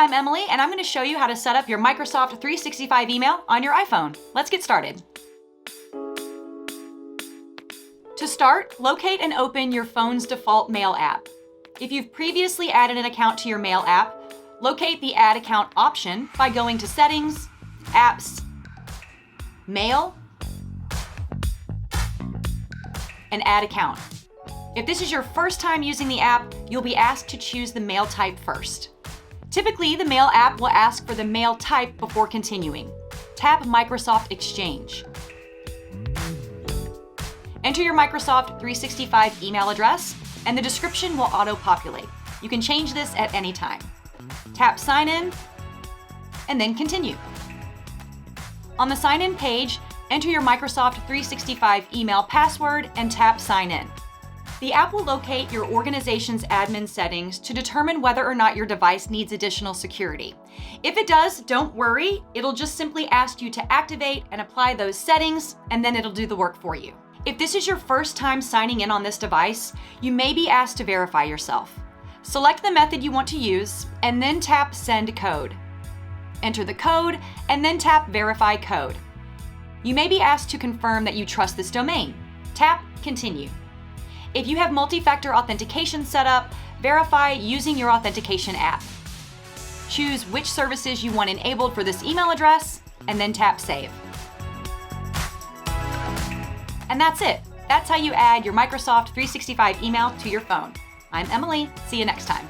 I'm Emily, and I'm going to show you how to set up your Microsoft 365 email on your iPhone. Let's get started. To start, locate and open your phone's default Mail app. If you've previously added an account to your Mail app, locate the Add Account option by going to Settings, Apps, Mail, and Add Account. If this is your first time using the app, you'll be asked to choose the mail type first. Typically, the Mail app will ask for the mail type before continuing. Tap Microsoft Exchange. Enter your Microsoft 365 email address, and the description will auto-populate. You can change this at any time. Tap Sign In, and then Continue. On the Sign In page, enter your Microsoft 365 email password and tap Sign In. The app will locate your organization's admin settings to determine whether or not your device needs additional security. If it does, don't worry. It'll just simply ask you to activate and apply those settings, and then it'll do the work for you. If this is your first time signing in on this device, you may be asked to verify yourself. Select the method you want to use, and then tap Send Code. Enter the code, and then tap Verify Code. You may be asked to confirm that you trust this domain. Tap Continue. If you have multi-factor authentication set up, verify using your Authentication App. Choose which services you want enabled for this email address, and then tap Save. And that's it. That's how you add your Microsoft 365 email to your phone. I'm Emily. See you next time.